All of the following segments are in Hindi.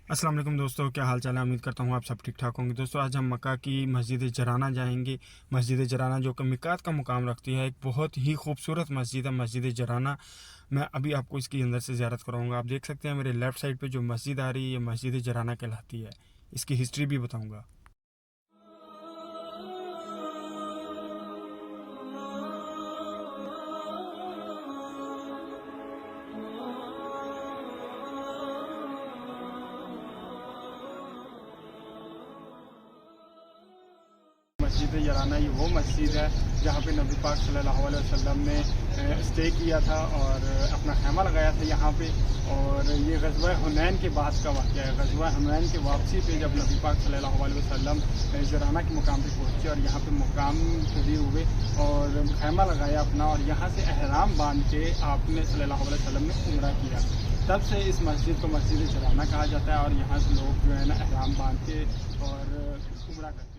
अस्सलाम वालेकुम दोस्तों, क्या हाल चाल है। उम्मीद करता हूँ आप सब ठीक ठाक होंगे। दोस्तों आज हम मक्का की मस्जिद जराना जाएंगे। मस्जिद जराना जो कि मिकात का मुकाम रखती है, एक बहुत ही खूबसूरत मस्जिद है मस्जिद जराना। मैं अभी आपको इसकी अंदर से ज़ियारत कराऊंगा। आप देख सकते हैं मेरे लेफ़्ट साइड पे जो मस्जिद आ रही है, ये मस्जिद जराना कहलाती है। इसकी हिस्ट्री भी बताऊँगा। मस्जिद यराना ये वो मस्जिद है जहाँ पे नबी पाक सल्लल्लाहु अलैहि वसल्लम ने स्टे किया था और अपना खैमा लगाया था यहाँ पे। और ये ग़ज़वा हुनैन के बाद का वाक़या है। ग़ज़वा हुनैन के वापसी पे जब नबी पाक सल्लल्लाहु अलैहि वसल्लम जराना के मुकाम पे पहुँचे और यहाँ पे मुकाम पज़ीर हुए और खैमा लगाया अपना, और यहाँ से एहराम बांध के आपने सल्लल्लाहु अलैहि वसल्लम ने उम्रा किया। तब से इस मस्जिद को मस्जिद जराना कहा जाता है और यहाँ से लोग जो है ना एहराम बांध के और उम्रा करते हैं।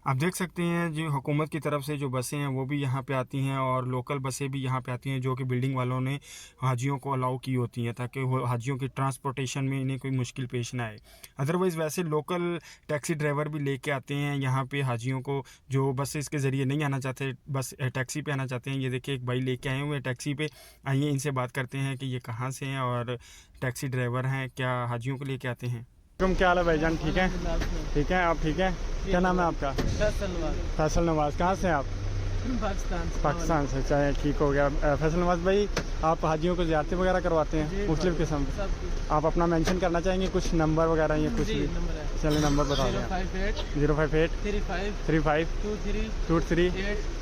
आप देख सकते हैं जो हुकूमत की तरफ से जो बसें हैं वो भी यहाँ पे आती हैं और लोकल बसें भी यहाँ पे आती हैं, जो कि बिल्डिंग वालों ने हाजियों को अलाउ की होती हैं ताकि वो हाजियों की ट्रांसपोर्टेशन में इन्हें कोई मुश्किल पेश ना आए। अदरवाइज़ वैसे लोकल टैक्सी ड्राइवर भी लेके आते हैं यहाँ पे हाजियों को, जो बस इसके ज़रिए नहीं आना चाहते, बस टैक्सी पे आना चाहते हैं। ये देखिए एक भाई लेके आए हुए हैं टैक्सी पे। आइए इनसे बात करते हैं कि ये कहाँ से हैं और टैक्सी ड्राइवर हैं, क्या हाजियों को लेके आते हैं। तुम क्या हाल है भाईजान, ठीक है? ठीक है, आप ठीक है? क्या नाम है आपका? फैसल नवाज। कहाँ से हैं आप? पाकिस्तान से। चाहे ठीक हो गया। फैसल नवाज भाई, आप हाजियों को ज़ियारतें वगैरह करवाते हैं मुख्तलिफ़ किस्म? आप अपना मेंशन करना चाहेंगे कुछ नंबर वगैरह या कुछ भी? चलिए नंबर बता दें। 058 35 23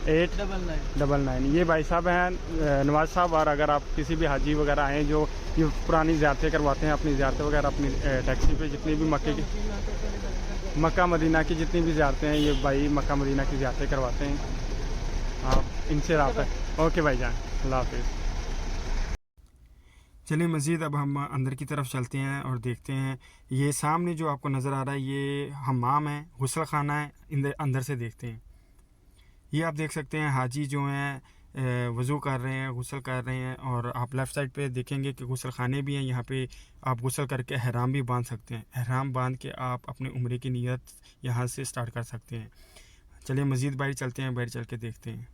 899। ये भाई साहब हैं नवाज साहब। और अगर आप किसी भी हाजी वगैरह आएँ जो ये पुरानी ज़ियारतें करवाते हैं, अपनी ज़ियारतें वगैरह अपनी टैक्सी पे, जितनी भी मक्का मदीना की जितनी भी ज़ियारतें हैं, ये भाई मक्का मदीना की ज़ियारतें करवाते हैं। आप इनसे रब्ता। ओके भाईजान, अल्लाह हाफिज़। चलिए मज़ीद अब हम अंदर की तरफ चलते हैं और देखते हैं। ये सामने जो आपको नज़र आ रहा है ये हम्माम है, गुस्ल खाना है। अंदर से देखते हैं। ये आप देख सकते हैं हाजी जो हैं वज़ू कर रहे हैं, गुस्ल कर रहे हैं। और आप लेफ़्ट साइड पे देखेंगे कि गुस्ल खाने भी हैं। यहाँ पे आप गुस्ल करके एहराम भी बांध सकते हैं। एहराम बांध के आप अपने उम्रे की नीयत यहाँ से स्टार्ट कर सकते हैं। चलिए मज़ीद बाहर चलते हैं, बाहर चल के देखते हैं।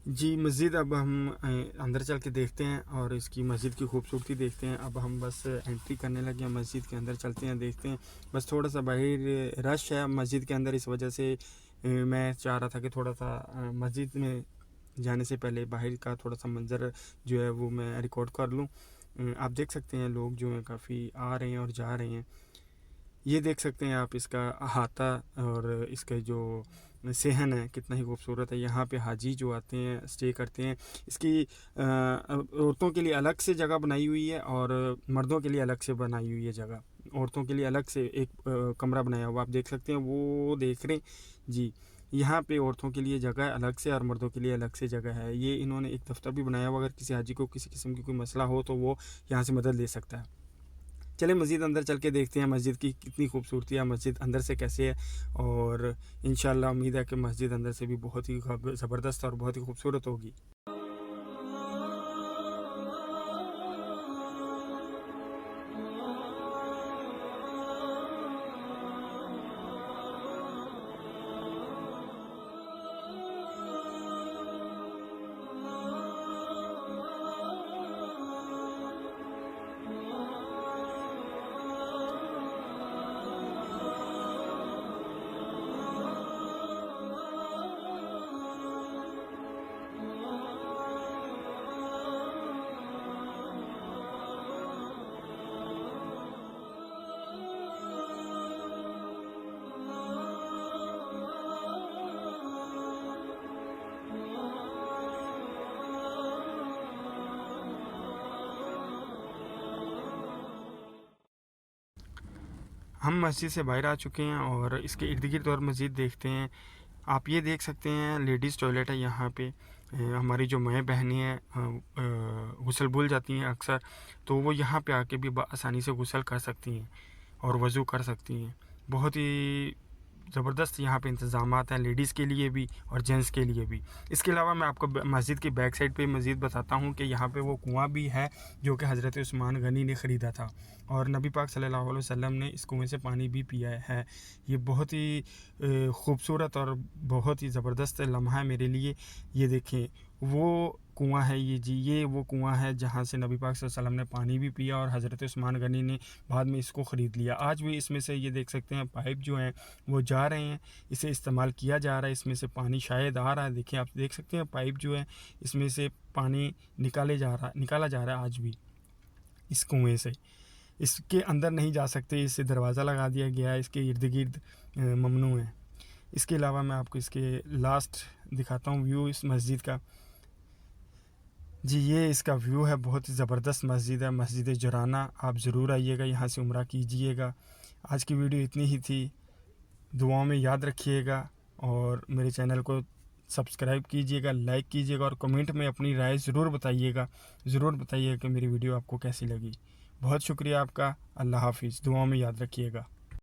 जी मस्जिद अब हम अंदर चल के देखते हैं और इसकी मस्जिद की खूबसूरती देखते हैं। अब हम बस एंट्री करने लगे हैं, मस्जिद के अंदर चलते हैं, देखते हैं। बस थोड़ा सा बाहर रश है मस्जिद के अंदर, इस वजह से मैं चाह रहा था कि थोड़ा सा मस्जिद में जाने से पहले बाहर का थोड़ा सा मंज़र जो है वो मैं रिकॉर्ड कर लूँ। आप देख सकते हैं लोग जो हैं काफ़ी आ रहे हैं और जा रहे हैं। ये देख सकते हैं आप इसका अहाता और इसका जो सेहन है कितना ही खूबसूरत है। यहाँ पे हाजी जो आते हैं स्टे करते हैं। इसकी औरतों के लिए अलग से जगह बनाई हुई है और मर्दों के लिए अलग से बनाई हुई है जगह। औरतों के लिए अलग से एक कमरा बनाया हुआ आप देख सकते हैं, वो देख रहे हैं जी। यहाँ पे औरतों के लिए जगह है अलग से और मर्दों के लिए अलग से जगह है। ये इन्होंने एक दफ्तर भी बनाया हुआ, अगर किसी हाजी को किसी किस्म की कोई मसला हो तो वो यहाँ से मदद ले सकता है। चले मस्जिद अंदर चल के देखते हैं मस्जिद की कितनी खूबसूरती है, मस्जिद अंदर से कैसे है। और इंशाल्लाह उम्मीद है कि मस्जिद अंदर से भी बहुत ही ज़बरदस्त और बहुत ही खूबसूरत होगी। हम मस्जिद से बाहर आ चुके हैं और इसके इर्द गिर्द और मस्जिद देखते हैं। आप ये देख सकते हैं लेडीज़ टॉयलेट है यहाँ पे। हमारी जो माएँ बहनें हैं गुस्ल भूल जाती हैं अक्सर, तो वो यहाँ पे आके भी आसानी से गुस्ल कर सकती हैं और वज़ू कर सकती हैं। बहुत ही ज़बरदस्त यहाँ पे इंतज़ामात हैं लेडीज़ के लिए भी और जेंट्स के लिए भी। इसके अलावा मैं आपको मस्जिद की बैक साइड पे मज़ीद बताता हूँ कि यहाँ पे वो कुआँ भी है जो कि हज़रत उस्मान गनी ने ख़रीदा था और नबी पाक सल्लल्लाहु अलैहि वसल्लम ने इस कुएँ से पानी भी पिया है। ये बहुत ही ख़ूबसूरत और बहुत ही ज़बरदस्त लम्हा है मेरे लिए। ये देखें वो कुआँ है ये जी, ये वो कुआँ है जहाँ से नबी पाक सल्लल्लाहु अलैहि वसल्लम ने पानी भी पिया और हज़रत उस्मान गनी ने बाद में इसको ख़रीद लिया। आज भी इसमें से ये देख सकते हैं पाइप जो हैं वो जा रहे हैं, इसे इस्तेमाल किया जा रहा है, इसमें से पानी शायद आ रहा है। देखिए आप देख सकते हैं पाइप जो है इसमें से पानी निकाला जा रहा है आज भी इस कुएँ से। इसके अंदर नहीं जा सकते, इसे दरवाज़ा लगा दिया गया है, इसके इर्द गिर्द ममनू है। इसके अलावा मैं आपको इसके लास्ट दिखाता हूँ व्यू इस मस्जिद का। जी ये इसका व्यू है, बहुत ही ज़बरदस्त मस्जिद है, मस्जिद जुराना। आप ज़रूर आइएगा, यहाँ से उम्रा कीजिएगा। आज की वीडियो इतनी ही थी, दुआओं में याद रखिएगा और मेरे चैनल को सब्सक्राइब कीजिएगा, लाइक कीजिएगा और कमेंट में अपनी राय ज़रूर बताइएगा कि मेरी वीडियो आपको कैसी लगी। बहुत शुक्रिया आपका। अल्लाह हाफ़िज़। दुआओं में याद रखिएगा।